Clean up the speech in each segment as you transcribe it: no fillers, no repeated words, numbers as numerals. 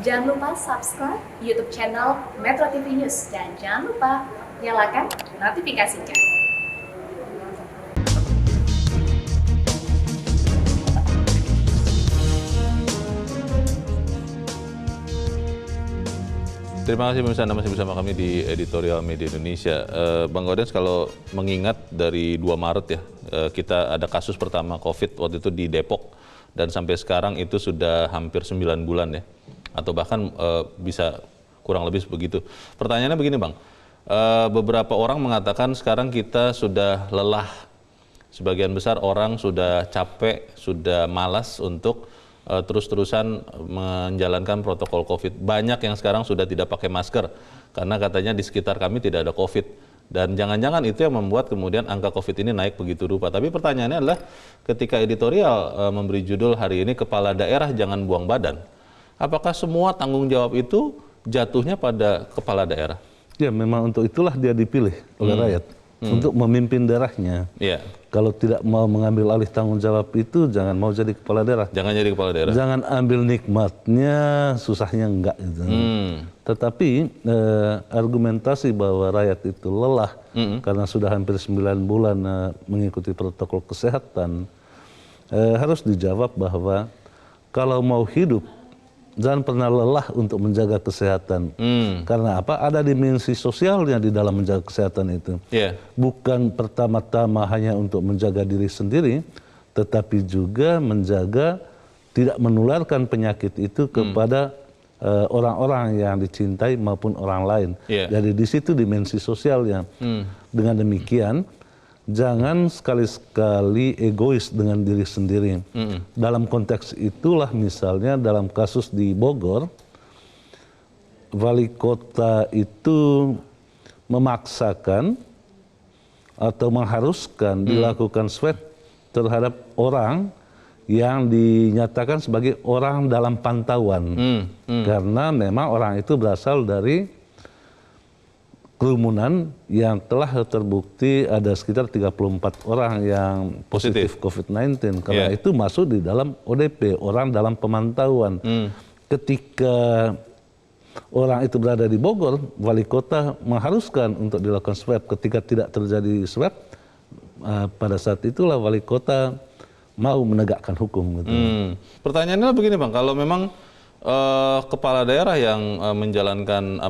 Jangan lupa subscribe YouTube channel Metro TV News dan jangan lupa nyalakan notifikasinya. Terima kasih pemirsa, Anda masih bersama kami di Editorial Media Indonesia. Bang Gaudens, kalau mengingat dari 2 Maret ya, kita ada kasus pertama COVID waktu itu di Depok. Dan sampai sekarang itu sudah hampir 9 bulan ya. Atau bahkan bisa kurang lebih begitu. Pertanyaannya begini Bang, beberapa orang mengatakan sekarang kita sudah lelah. Sebagian besar orang sudah capek, sudah malas untuk terus-terusan menjalankan protokol COVID. Banyak yang sekarang sudah tidak pakai masker karena katanya di sekitar kami tidak ada COVID. Dan jangan-jangan itu yang membuat kemudian angka COVID ini naik begitu rupa. Tapi pertanyaannya adalah ketika editorial memberi judul hari ini Kepala Daerah Jangan Buang Badan, apakah semua tanggung jawab itu jatuhnya pada kepala daerah? Ya, memang untuk itulah dia dipilih oleh rakyat untuk memimpin daerahnya. Iya. Kalau tidak mau mengambil alih tanggung jawab itu, jangan mau jadi kepala daerah. Jangan jadi kepala daerah. Jangan ambil nikmatnya, susahnya enggak gitu. Tetapi argumentasi bahwa rakyat itu lelah karena sudah hampir 9 bulan mengikuti protokol kesehatan, harus dijawab bahwa kalau mau hidup, jangan pernah lelah untuk menjaga kesehatan. Karena apa? Ada dimensi sosialnya di dalam menjaga kesehatan itu. Yeah. Bukan pertama-tama hanya untuk menjaga diri sendiri, tetapi juga menjaga tidak menularkan penyakit itu kepada orang-orang yang dicintai maupun orang lain. Yeah. Jadi di situ dimensi sosialnya. Dengan demikian, jangan sekali-sekali egois dengan diri sendiri. Dalam konteks itulah misalnya dalam kasus di Bogor, wali kota itu memaksakan atau mengharuskan dilakukan swab terhadap orang yang dinyatakan sebagai orang dalam pantauan. Karena memang orang itu berasal dari kerumunan yang telah terbukti ada sekitar 34 orang yang positif COVID-19. Karena itu masuk di dalam ODP, orang dalam pemantauan. Ketika orang itu berada di Bogor, wali kota mengharuskan untuk dilakukan swab. Ketika tidak terjadi swab, pada saat itulah wali kota mau menegakkan hukum. Gitu. Pertanyaannya begini Bang, kalau memang kepala daerah yang menjalankan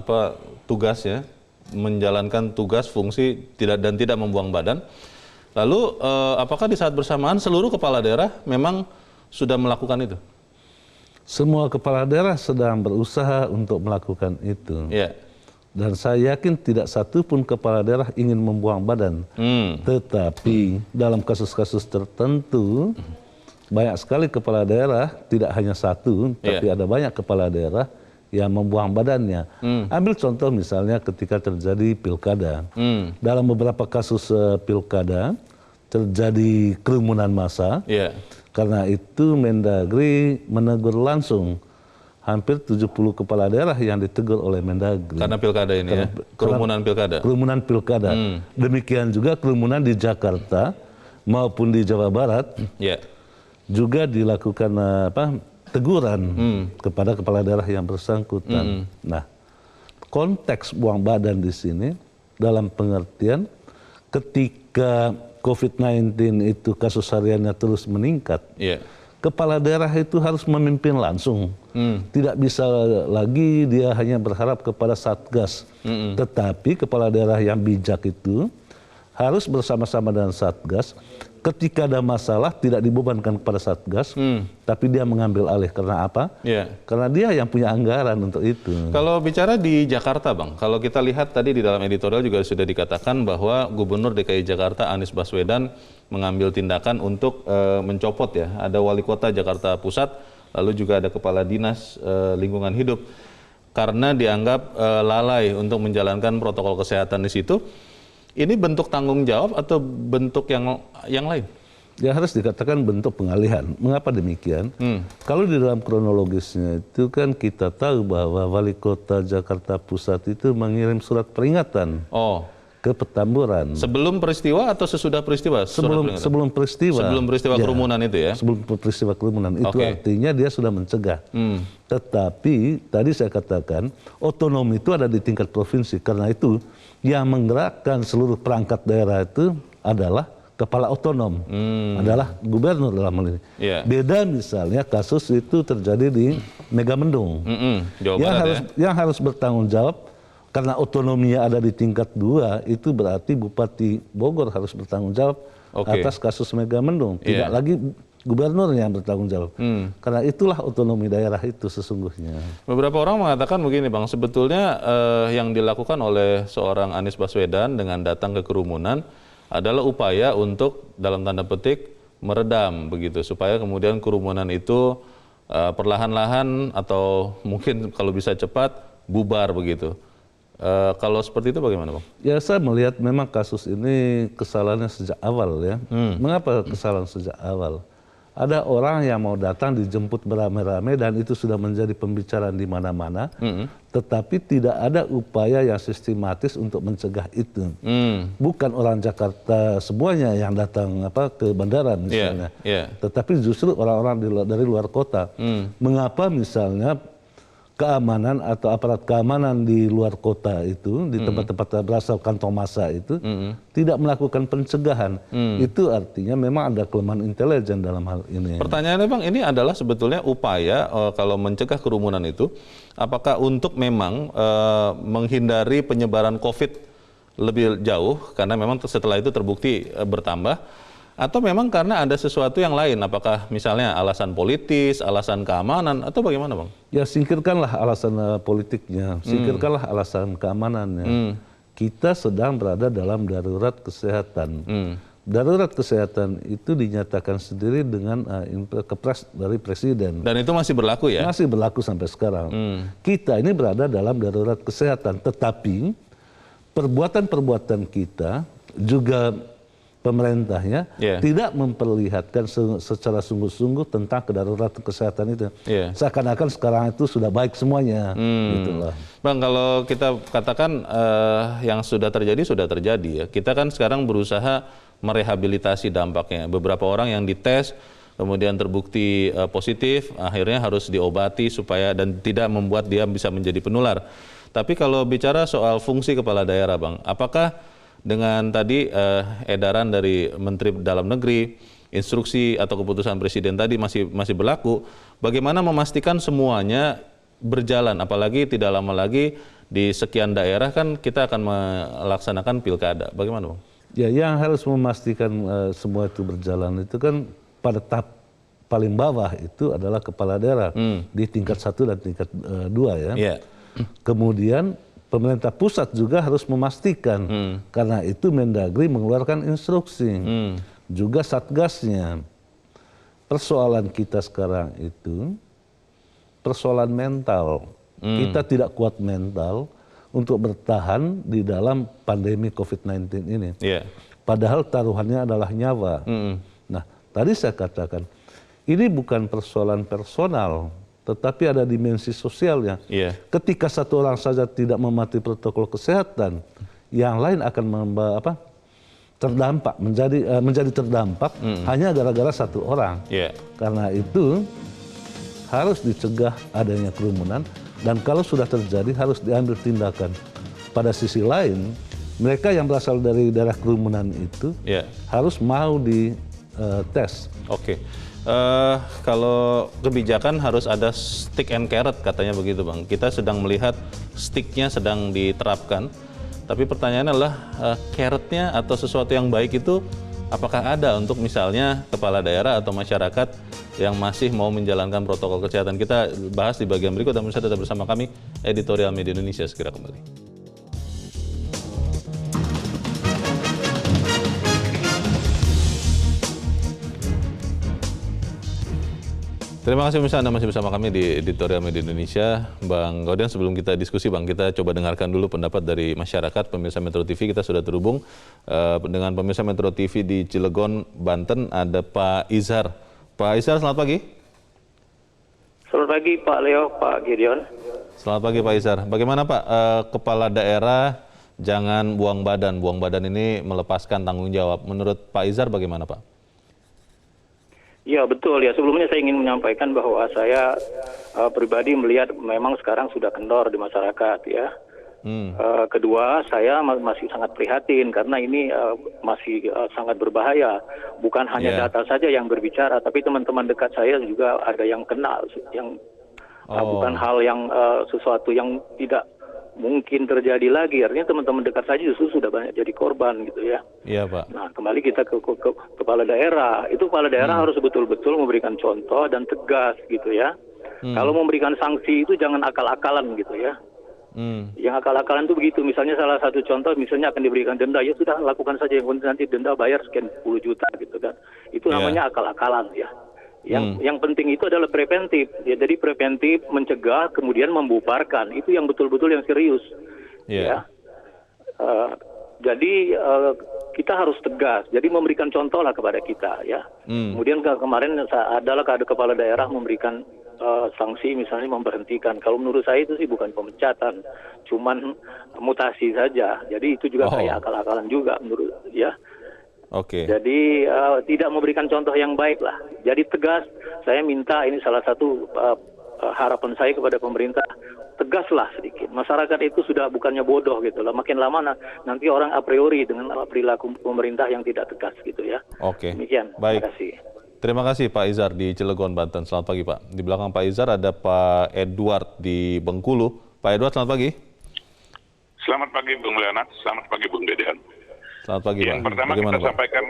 tugasnya, menjalankan tugas fungsi tidak membuang badan. Lalu apakah di saat bersamaan seluruh kepala daerah memang sudah melakukan itu? Semua kepala daerah sedang berusaha untuk melakukan itu. Yeah. Dan saya yakin tidak satu pun kepala daerah ingin membuang badan. Tetapi dalam kasus-kasus tertentu banyak sekali kepala daerah, tidak hanya satu, tapi ada banyak kepala daerah yang membuang badannya. Ambil contoh misalnya ketika terjadi pilkada. Dalam beberapa kasus pilkada terjadi kerumunan massa. Karena itu Mendagri menegur langsung hampir 70 kepala daerah yang ditegur oleh Mendagri. Karena pilkada ini kerumunan pilkada. Kerumunan pilkada. Demikian juga kerumunan di Jakarta maupun di Jawa Barat. Juga dilakukan teguran kepada kepala daerah yang bersangkutan. Nah, konteks buang badan di sini dalam pengertian ketika COVID-19 itu kasus hariannya terus meningkat, kepala daerah itu harus memimpin langsung. Tidak bisa lagi dia hanya berharap kepada Satgas. Tetapi kepala daerah yang bijak itu harus bersama-sama dengan Satgas. Ketika ada masalah tidak dibebankan kepada Satgas, tapi dia mengambil alih. Karena apa? Karena dia yang punya anggaran untuk itu. Kalau bicara di Jakarta Bang, kalau kita lihat tadi di dalam editorial juga sudah dikatakan bahwa Gubernur DKI Jakarta Anies Baswedan mengambil tindakan untuk mencopot ya. Ada Wali Kota Jakarta Pusat, lalu juga ada Kepala Dinas Lingkungan Hidup. Karena dianggap lalai untuk menjalankan protokol kesehatan di situ. Ini bentuk tanggung jawab atau bentuk yang lain? Ya harus dikatakan bentuk pengalihan. Mengapa demikian? Kalau di dalam kronologisnya itu kan kita tahu bahwa Wali Kota Jakarta Pusat itu mengirim surat peringatan ke Petamburan. Sebelum peristiwa atau sesudah peristiwa? Sebelum peristiwa. Sebelum peristiwa kerumunan itu ya? Sebelum peristiwa kerumunan. Itu artinya dia sudah mencegah. Tetapi tadi saya katakan otonomi itu ada di tingkat provinsi. Karena itu yang menggerakkan seluruh perangkat daerah itu adalah kepala otonom, adalah gubernur dalam hal ini. Beda misalnya kasus itu terjadi di Megamendung. Jawa Barat yang harus bertanggung jawab karena otonominya ada di tingkat 2, itu berarti Bupati Bogor harus bertanggung jawab atas kasus Megamendung. Tidak lagi gubernur yang bertanggung jawab. Karena itulah otonomi daerah itu sesungguhnya. Beberapa orang mengatakan begini Bang, sebetulnya yang dilakukan oleh seorang Anies Baswedan dengan datang ke kerumunan adalah upaya untuk dalam tanda petik meredam begitu, supaya kemudian kerumunan itu perlahan-lahan atau mungkin kalau bisa cepat bubar begitu. Kalau seperti itu bagaimana Bang? Ya saya melihat memang kasus ini kesalahannya sejak awal ya. Mengapa kesalahan sejak awal? Ada orang yang mau datang dijemput beramai-ramai dan itu sudah menjadi pembicaraan di mana-mana. Tetapi tidak ada upaya yang sistematis untuk mencegah itu. Bukan orang Jakarta semuanya yang datang ke bandara misalnya. Tetapi justru orang-orang dari luar kota. Mengapa misalnya keamanan atau aparat keamanan di luar kota itu, di tempat-tempat berasal kantong massa itu, tidak melakukan pencegahan. Itu artinya memang ada kelemahan intelijen dalam hal ini. Pertanyaannya Bang, ini adalah sebetulnya upaya kalau mencegah kerumunan itu, apakah untuk memang menghindari penyebaran COVID lebih jauh, karena memang setelah itu terbukti bertambah, atau memang karena ada sesuatu yang lain, apakah misalnya alasan politis, alasan keamanan, atau bagaimana Bang? Ya singkirkanlah alasan politiknya, singkirkanlah alasan keamanannya. Kita sedang berada dalam darurat kesehatan. Darurat kesehatan itu dinyatakan sendiri dengan kepres dari Presiden. Dan itu masih berlaku ya? Masih berlaku sampai sekarang. Kita ini berada dalam darurat kesehatan, tetapi perbuatan-perbuatan kita juga pemerintahnya tidak memperlihatkan secara sungguh-sungguh tentang kedaruratan kesehatan itu. Seakan-akan sekarang itu sudah baik semuanya. Gitulah. Bang, kalau kita katakan yang sudah terjadi ya. Kita kan sekarang berusaha merehabilitasi dampaknya. Beberapa orang yang dites kemudian terbukti positif, akhirnya harus diobati supaya dan tidak membuat dia bisa menjadi penular. Tapi kalau bicara soal fungsi kepala daerah Bang, apakah dengan tadi edaran dari Menteri Dalam Negeri, instruksi atau keputusan Presiden tadi masih berlaku, bagaimana memastikan semuanya berjalan, apalagi tidak lama lagi di sekian daerah kan kita akan melaksanakan pilkada, bagaimana Bang? Ya, yang harus memastikan semua itu berjalan itu kan pada tahap paling bawah itu adalah kepala daerah di tingkat 1 dan tingkat 2 ya. Kemudian pemerintah pusat juga harus memastikan, karena itu Mendagri mengeluarkan instruksi, juga satgasnya. Persoalan kita sekarang itu persoalan mental. Kita tidak kuat mental untuk bertahan di dalam pandemi COVID-19 ini. Padahal taruhannya adalah nyawa. Nah, tadi saya katakan, ini bukan persoalan personal, tetapi ada dimensi sosialnya. Ketika satu orang saja tidak mematuhi protokol kesehatan, yang lain akan terdampak, menjadi terdampak hanya gara-gara satu orang. Karena itu harus dicegah adanya kerumunan, dan kalau sudah terjadi harus diambil tindakan. Pada sisi lain, mereka yang berasal dari daerah kerumunan itu harus mau dites. Kalau kebijakan harus ada stick and carrot katanya begitu Bang. Kita sedang melihat sticknya sedang diterapkan, tapi pertanyaannya adalah carrotnya atau sesuatu yang baik itu apakah ada untuk misalnya kepala daerah atau masyarakat yang masih mau menjalankan protokol kesehatan. Kita bahas di bagian berikut, dan tetap bersama kami, Editorial Media Indonesia segera kembali. Terima kasih pemirsa, Anda masih bersama kami di Editorial Media Indonesia. Bang Gaudian, sebelum kita diskusi Bang, kita coba dengarkan dulu pendapat dari masyarakat, pemirsa Metro TV. Kita sudah terhubung dengan pemirsa Metro TV di Cilegon, Banten, ada Pak Izhar. Pak Izhar, selamat pagi. Selamat pagi Pak Leo, Pak Gideon. Selamat pagi Pak Izhar. Bagaimana Pak, kepala daerah jangan buang badan. Buang badan ini melepaskan tanggung jawab. Menurut Pak Izhar bagaimana, Pak? Ya betul ya, sebelumnya saya ingin menyampaikan bahwa saya pribadi melihat memang sekarang sudah kendor di masyarakat ya. Kedua, saya masih sangat prihatin karena ini masih sangat berbahaya. Bukan hanya data saja yang berbicara, tapi teman-teman dekat saya juga ada yang kena, yang bukan hal yang sesuatu yang tidak mungkin terjadi lagi. Artinya teman-teman dekat saya justru sudah banyak jadi korban gitu ya. Iya Pak. Nah kembali kita ke kepala daerah. Itu kepala daerah harus betul-betul memberikan contoh dan tegas gitu ya. Kalau memberikan sanksi itu jangan akal-akalan gitu ya. Yang akal-akalan itu begitu, misalnya salah satu contoh, misalnya akan diberikan denda, ya sudah lakukan saja, yang penting nanti denda bayar sekian 10 juta gitu kan. Itu namanya akal-akalan ya. Yang penting itu adalah preventif, ya, jadi preventif mencegah kemudian membubarkan, itu yang betul-betul yang serius. Ya. Jadi kita harus tegas, jadi memberikan contoh lah kepada kita ya. Kemudian kemarin adalah ada kepala daerah memberikan sanksi, misalnya memberhentikan. Kalau menurut saya itu sih bukan pemecatan, cuman mutasi saja. Jadi itu juga kayak akal-akalan juga menurut ya. Oke. Jadi tidak memberikan contoh yang baik lah. Jadi tegas. Saya minta, ini salah satu harapan saya kepada pemerintah, tegaslah sedikit. Masyarakat itu sudah bukannya bodoh gitu lah. Makin lama nanti orang a priori dengan perilaku pemerintah yang tidak tegas gitu ya. Oke. Demikian. Baik. Terima kasih. Terima kasih Pak Izhar di Cilegon, Banten. Selamat pagi Pak. Di belakang Pak Izhar ada Pak Edward di Bengkulu. Pak Edward, selamat pagi. Selamat pagi Bung Leonard, selamat pagi Bung Dedean. Selamat pagi Pak. Yang pertama bagaimana, kita sampaikan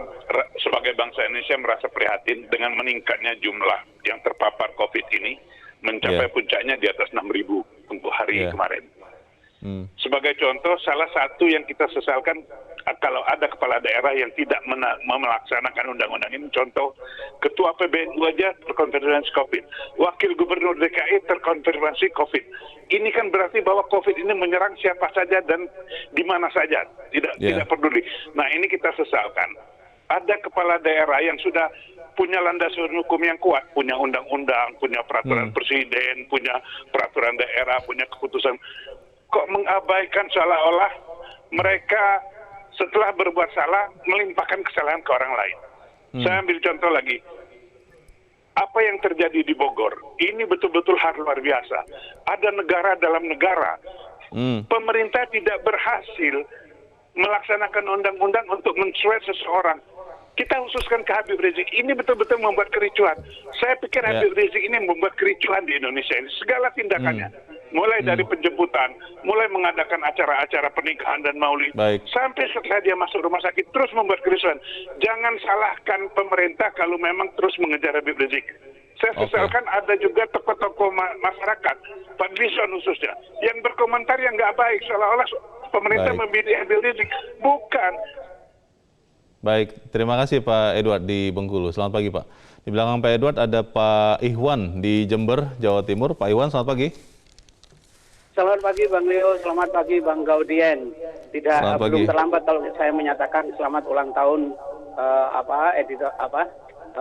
sebagai bangsa Indonesia merasa prihatin dengan meningkatnya jumlah yang terpapar COVID ini mencapai puncaknya di atas 6.000 untuk hari kemarin. Sebagai contoh, salah satu yang kita sesalkan kalau ada kepala daerah yang tidak melaksanakan undang-undang ini, contoh Ketua PBNU aja terkonfirmasi COVID, Wakil Gubernur DKI terkonfirmasi COVID. Ini kan berarti bahwa COVID ini menyerang siapa saja dan di mana saja, tidak peduli. Nah ini kita sesalkan. Ada kepala daerah yang sudah punya landasan hukum yang kuat, punya undang-undang, punya peraturan presiden, punya peraturan daerah, punya keputusan. Kok mengabaikan seolah-olah mereka setelah berbuat salah melimpahkan kesalahan ke orang lain. Saya ambil contoh lagi. Apa yang terjadi di Bogor, ini betul-betul hal luar biasa. Ada negara dalam negara, pemerintah tidak berhasil melaksanakan undang-undang untuk mencuek seseorang. Kita khususkan ke Habib Rizik, ini betul-betul membuat kericuhan. Saya pikir Habib Rizik ini membuat kericuhan di Indonesia ini, segala tindakannya. Mulai dari penjemputan, mulai mengadakan acara-acara pernikahan dan maulid, sampai setelah dia masuk rumah sakit terus membuat kerusuhan. Jangan salahkan pemerintah kalau memang terus mengejar Habib Rizik. Saya sesalkan ada juga tokoh-tokoh masyarakat, Pak Dlison khususnya, yang berkomentar yang nggak baik, seolah-olah pemerintah membidik Habib Rizik. Bukan. Baik, terima kasih Pak Edward di Bengkulu. Selamat pagi Pak. Di belakang Pak Edward ada Pak Ihwan di Jember, Jawa Timur. Pak Ihwan, selamat pagi. Selamat pagi Bang Leo, selamat pagi Bang Gaudien. Belum terlambat kalau saya menyatakan selamat ulang tahun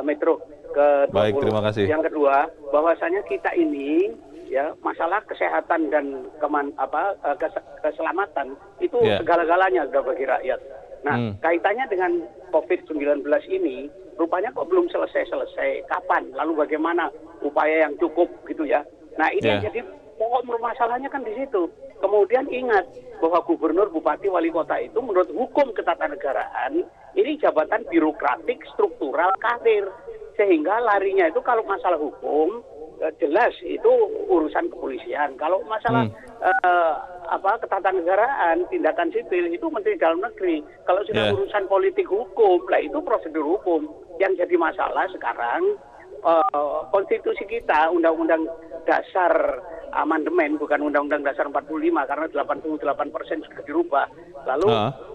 Metro ke-20. Baik, terima kasih. Yang kedua, bahwasanya kita ini ya masalah kesehatan dan keselamatan itu segala-galanya sudah bagi rakyat. Nah, kaitannya dengan COVID-19 ini rupanya kok belum selesai-selesai. Kapan? Lalu bagaimana upaya yang cukup gitu ya. Nah, ini yang jadi pokok masalahnya kan di situ. Kemudian ingat bahwa gubernur, bupati, wali kota itu menurut hukum ketatanegaraan ini jabatan birokratik, struktural, karir. Sehingga larinya itu kalau masalah hukum jelas itu urusan kepolisian. Kalau masalah ketatanegaraan, tindakan sipil itu Menteri Dalam Negeri. Kalau sudah urusan politik hukum, lah itu prosedur hukum. Yang jadi masalah sekarang konstitusi kita, Undang-Undang Dasar amandemen, bukan Undang-Undang Dasar 45 karena 88% sudah dirubah. Lalu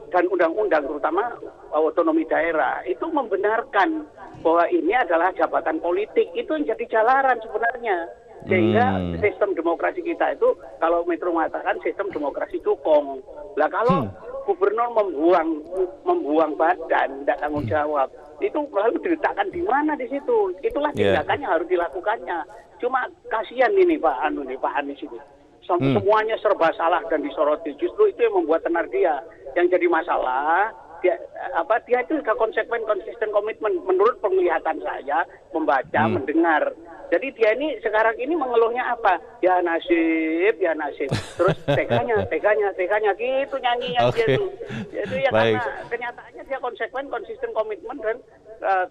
dan undang-undang terutama otonomi daerah itu membenarkan bahwa ini adalah jabatan politik. Itu yang jadi jalaran sebenarnya. Sehingga sistem demokrasi kita itu kalau Metro mengatakan sistem demokrasi cukong. Lah kalau gubernur membuang badan, tidak tanggung jawab, itu lalu diletakkan di mana di situ? Itulah tindakannya harus dilakukannya. Cuma kasihan ini Pak Anies ini. Semuanya serba salah dan disoroti. Justru itu yang membuat tenar dia. Yang jadi masalah, dia itu gak konsekuen, konsisten, komitmen. Menurut penglihatan saya, membaca, mendengar. Jadi dia ini sekarang ini mengeluhnya apa? Ya nasib. Terus teganya gitu nyanyinya dia tuh. Itu ya karena kenyataannya dia konsekuen, konsisten, komitmen dan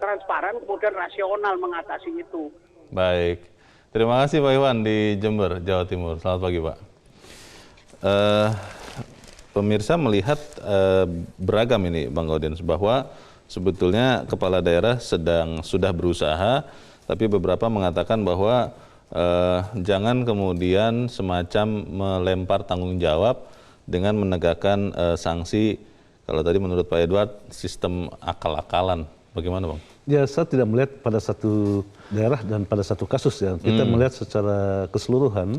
transparan, kemudian rasional mengatasi itu. Baik. Terima kasih Pak Iwan di Jember, Jawa Timur. Selamat pagi Pak. Pemirsa melihat beragam ini Bang Gaudens, bahwa sebetulnya kepala daerah sudah berusaha, tapi beberapa mengatakan bahwa jangan kemudian semacam melempar tanggung jawab dengan menegakkan sanksi, kalau tadi menurut Pak Edward, sistem akal-akalan. Bagaimana Bang? Ya, saya tidak melihat pada satu daerah dan pada satu kasus ya. Kita melihat secara keseluruhan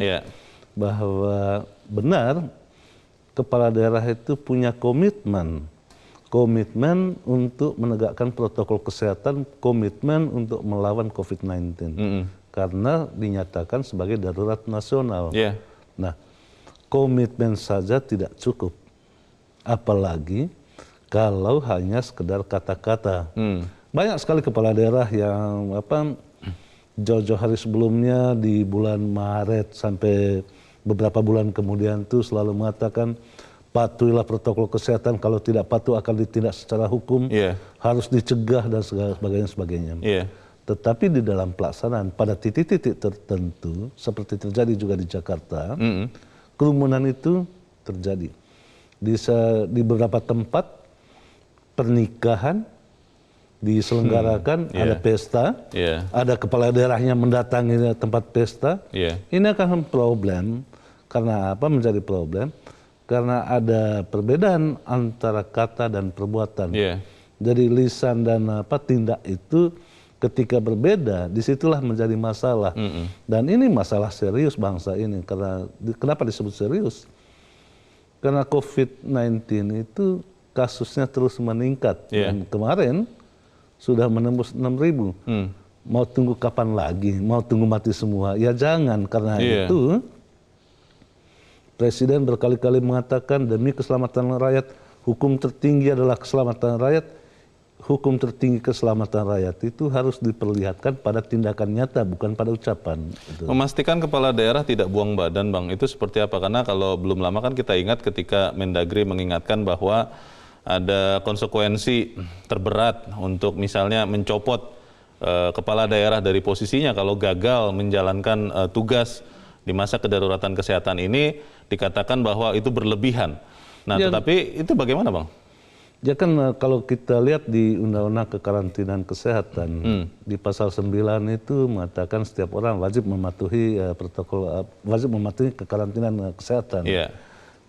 bahwa benar kepala daerah itu punya komitmen untuk menegakkan protokol kesehatan, komitmen untuk melawan COVID-19 karena dinyatakan sebagai darurat nasional. Nah, komitmen saja tidak cukup, apalagi kalau hanya sekedar kata-kata. Banyak sekali kepala daerah yang jauh-jauh hari sebelumnya di bulan Maret sampai beberapa bulan kemudian itu selalu mengatakan patuhilah protokol kesehatan, kalau tidak patuh akan ditindak secara hukum, harus dicegah dan sebagainya. Tetapi di dalam pelaksanaan pada titik-titik tertentu seperti terjadi juga di Jakarta, kerumunan itu terjadi. Di beberapa tempat pernikahan diselenggarakan, ada pesta, ada kepala daerahnya mendatangi tempat pesta. Ini akan problem. Karena apa menjadi problem? Karena ada perbedaan antara kata dan perbuatan. Jadi lisan dan tindak itu ketika berbeda, disitulah menjadi masalah. Dan ini masalah serius bangsa ini. Kenapa disebut serius? Karena COVID-19 itu kasusnya terus meningkat. Dan kemarin sudah menembus 6.000. Mau tunggu kapan lagi? Mau tunggu mati semua? Ya jangan, karena itu Presiden berkali-kali mengatakan demi keselamatan rakyat, hukum tertinggi adalah keselamatan rakyat. Hukum tertinggi keselamatan rakyat itu harus diperlihatkan pada tindakan nyata, bukan pada ucapan. Memastikan kepala daerah tidak buang badan Bang, itu seperti apa? Karena kalau belum lama kan kita ingat ketika Mendagri mengingatkan bahwa ada konsekuensi terberat untuk misalnya mencopot kepala daerah dari posisinya kalau gagal menjalankan tugas di masa kedaruratan kesehatan ini, dikatakan bahwa itu berlebihan. Nah, tetapi itu bagaimana Bang? Ya kan kalau kita lihat di Undang-Undang Kekarantinaan Kesehatan, di pasal 9 itu mengatakan setiap orang wajib mematuhi wajib mematuhi kekarantinaan kesehatan.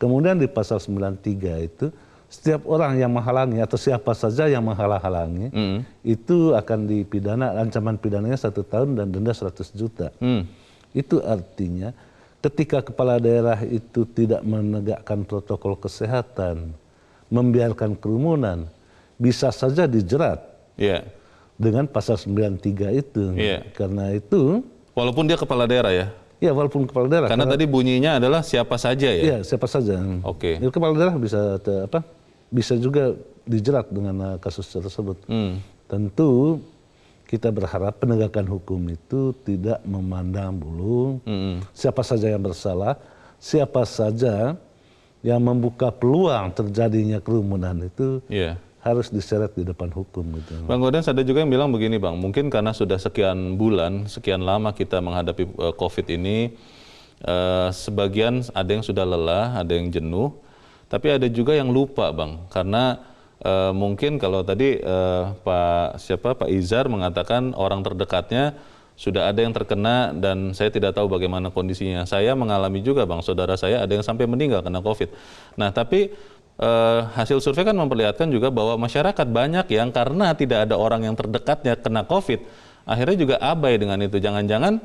Kemudian di pasal 93 itu setiap orang yang menghalangi atau siapa saja yang menghalang-halangi itu akan dipidana, ancaman pidananya 1 tahun dan denda 100 juta. Itu artinya ketika kepala daerah itu tidak menegakkan protokol kesehatan, membiarkan kerumunan, bisa saja dijerat dengan pasal 93 itu. Karena itu, walaupun dia kepala daerah ya? Ya, walaupun kepala daerah. Karena tadi bunyinya adalah siapa saja ya? Iya, siapa saja. Ya, kepala daerah bisa juga dijerat dengan kasus tersebut. Tentu kita berharap penegakan hukum itu tidak memandang bulu siapa saja yang bersalah, siapa saja yang membuka peluang terjadinya kerumunan itu harus diseret di depan hukum. Gitu. Bang Gaudens, ada juga yang bilang begini Bang, mungkin karena sudah sekian bulan, sekian lama kita menghadapi COVID ini, sebagian ada yang sudah lelah, ada yang jenuh, tapi ada juga yang lupa Bang, karena mungkin kalau tadi Pak Izar mengatakan orang terdekatnya sudah ada yang terkena dan saya tidak tahu bagaimana kondisinya. Saya mengalami juga Bang, saudara saya ada yang sampai meninggal kena COVID. Nah tapi hasil survei kan memperlihatkan juga bahwa masyarakat banyak yang karena tidak ada orang yang terdekatnya kena COVID, akhirnya juga abai dengan itu. Jangan-jangan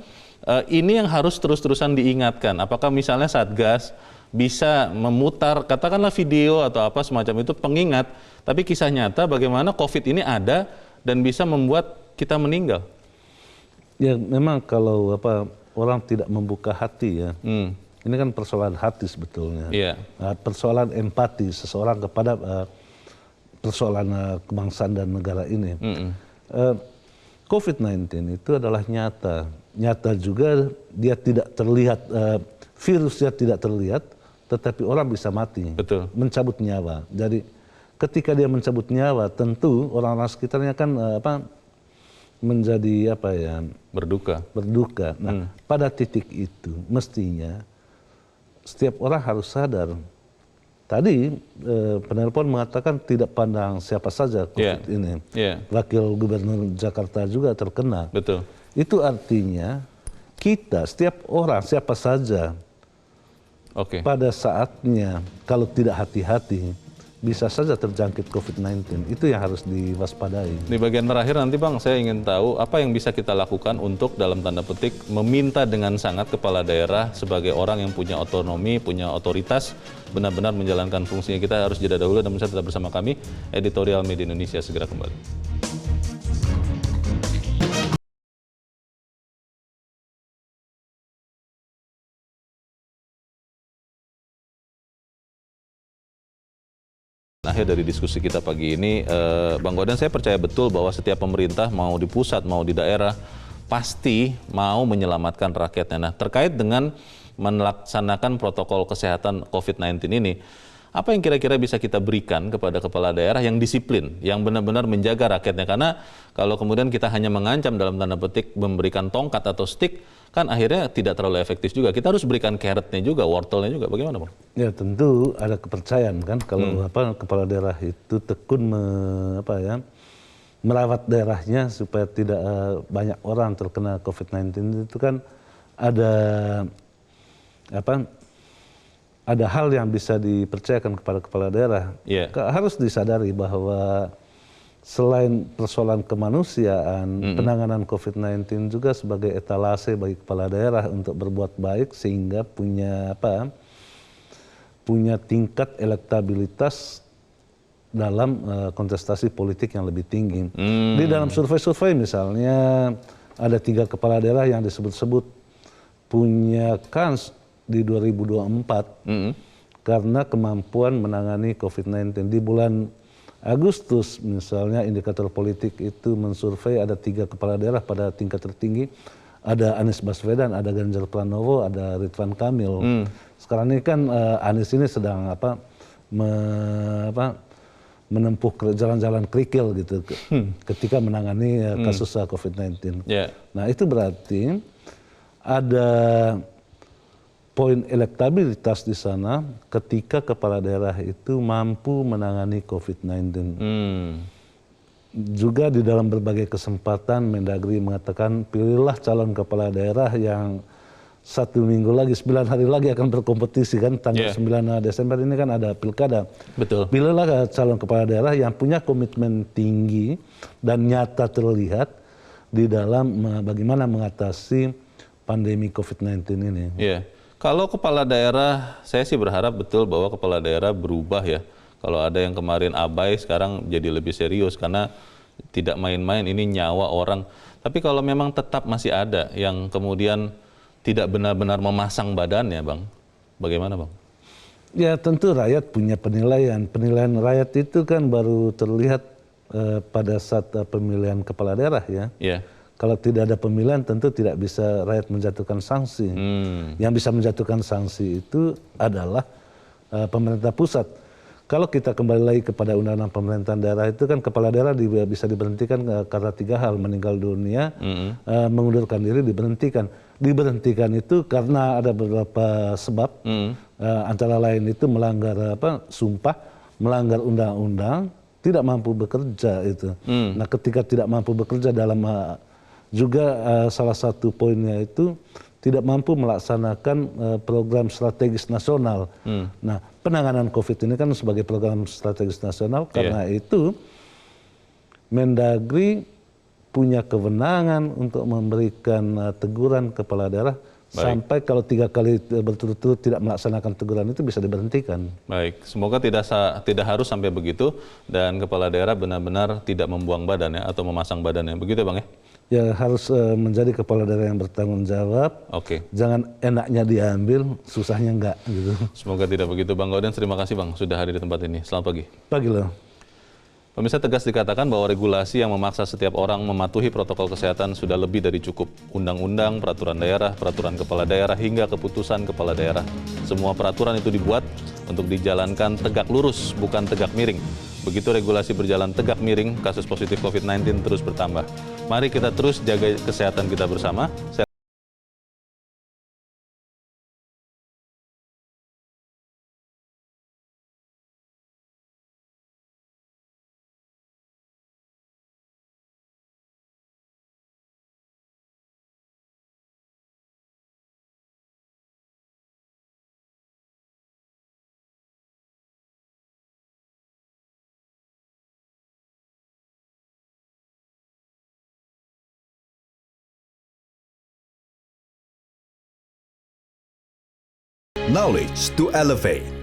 ini yang harus terus-terusan diingatkan. Apakah misalnya Satgas bisa memutar katakanlah video atau apa semacam itu pengingat, tapi kisah nyata bagaimana COVID ini ada dan bisa membuat kita meninggal. Ya memang kalau orang tidak membuka hati ya, Ini kan persoalan hati sebetulnya. Iya. Persoalan empati seseorang kepada persoalan kebangsaan dan negara ini. COVID-19 itu adalah nyata. Nyata juga dia tidak terlihat, virusnya tidak terlihat, tetapi orang bisa mati. Betul. Mencabut nyawa. Jadi ketika dia mencabut nyawa, tentu orang-orang sekitarnya kan menjadi berduka. Nah, pada titik itu mestinya setiap orang harus sadar. Tadi penelpon mengatakan tidak pandang siapa saja COVID ini. Wakil Gubernur Jakarta juga terkena. Betul. Itu artinya kita, setiap orang, siapa saja, pada saatnya kalau tidak hati-hati, bisa saja terjangkit COVID-19. Itu yang harus diwaspadai. Di bagian terakhir nanti Bang, saya ingin tahu apa yang bisa kita lakukan untuk dalam tanda petik meminta dengan sangat kepala daerah sebagai orang yang punya otonomi, punya otoritas, benar-benar menjalankan fungsinya. Kita harus jeda dahulu, namun saya tetap bersama kami, Editorial Media Indonesia segera kembali. Akhir dari diskusi kita pagi ini, Bang Godan, saya percaya betul bahwa setiap pemerintah, mau di pusat, mau di daerah, pasti mau menyelamatkan rakyatnya. Nah, terkait dengan melaksanakan protokol kesehatan COVID-19 ini, apa yang kira-kira bisa kita berikan kepada kepala daerah yang disiplin, yang benar-benar menjaga rakyatnya? Karena kalau kemudian kita hanya mengancam dalam tanda petik, memberikan tongkat atau stick, kan akhirnya tidak terlalu efektif juga. Kita harus berikan carrotnya juga, wortelnya juga. Bagaimana, Bang? Ya tentu ada kepercayaan kan kalau kepala daerah itu tekun merawat daerahnya supaya tidak banyak orang terkena COVID-19. Itu kan ada hal yang bisa dipercayakan kepada kepala daerah. Harus disadari bahwa selain persoalan kemanusiaan, penanganan COVID-19 juga sebagai etalase bagi kepala daerah untuk berbuat baik sehingga punya tingkat elektabilitas dalam kontestasi politik yang lebih tinggi. Di dalam survei-survei misalnya ada 3 kepala daerah yang disebut-sebut punya kans di 2024 karena kemampuan menangani COVID-19. Di bulan Agustus misalnya indikator politik itu mensurvei ada 3 kepala daerah pada tingkat tertinggi. Ada Anies Baswedan, ada Ganjar Pranowo, ada Ridwan Kamil. Sekarang ini kan Anies ini sedang menempuh jalan-jalan kerikil gitu ketika menangani kasus COVID-19. Nah itu berarti ada poin elektabilitas di sana ketika kepala daerah itu mampu menangani COVID-19. Juga di dalam berbagai kesempatan Mendagri mengatakan pilihlah calon kepala daerah yang 1 minggu lagi, 9 hari lagi akan berkompetisi kan, tanggal 9 Desember ini kan ada pilkada. Betul. Pilihlah calon kepala daerah yang punya komitmen tinggi dan nyata terlihat di dalam bagaimana mengatasi pandemi COVID-19 ini. Kalau kepala daerah, saya sih berharap betul bahwa kepala daerah berubah ya. Kalau ada yang kemarin abai, sekarang jadi lebih serius karena tidak main-main, ini nyawa orang. Tapi kalau memang tetap masih ada yang kemudian tidak benar-benar memasang badannya, Bang, bagaimana, Bang? Ya tentu rakyat punya penilaian. Penilaian rakyat itu kan baru terlihat pada saat pemilihan kepala daerah ya. Kalau tidak ada pemilihan tentu tidak bisa rakyat menjatuhkan sanksi. Yang bisa menjatuhkan sanksi itu adalah pemerintah pusat. Kalau kita kembali lagi kepada undang-undang pemerintahan daerah itu kan kepala daerah bisa diberhentikan karena 3 hal. Meninggal dunia, mengundurkan diri, diberhentikan. Diberhentikan itu karena ada beberapa sebab. Antara lain itu melanggar sumpah, melanggar undang-undang, tidak mampu bekerja itu. Nah ketika tidak mampu bekerja dalam juga salah satu poinnya itu tidak mampu melaksanakan program strategis nasional. Nah, penanganan COVID ini kan sebagai program strategis nasional, karena itu Mendagri punya kewenangan untuk memberikan teguran kepala daerah. Sampai kalau 3 kali berturut-turut tidak melaksanakan teguran itu bisa diberhentikan. Baik, semoga tidak harus sampai begitu dan kepala daerah benar-benar tidak membuang badannya atau memasang badannya. Begitu Bang ya? ya harus menjadi kepala daerah yang bertanggung jawab. Oke. Jangan enaknya diambil, susahnya enggak gitu. Semoga tidak begitu Bang Gaudens. Terima kasih Bang sudah hadir di tempat ini. Selamat pagi. Pagi loh. Pemirsa, tegas dikatakan bahwa regulasi yang memaksa setiap orang mematuhi protokol kesehatan sudah lebih dari cukup. Undang-undang, peraturan daerah, peraturan kepala daerah, hingga keputusan kepala daerah. Semua peraturan itu dibuat untuk dijalankan tegak lurus, bukan tegak miring. Begitu regulasi berjalan tegak miring, kasus positif COVID-19 terus bertambah. Mari kita terus jaga kesehatan kita bersama. Knowledge to elevate.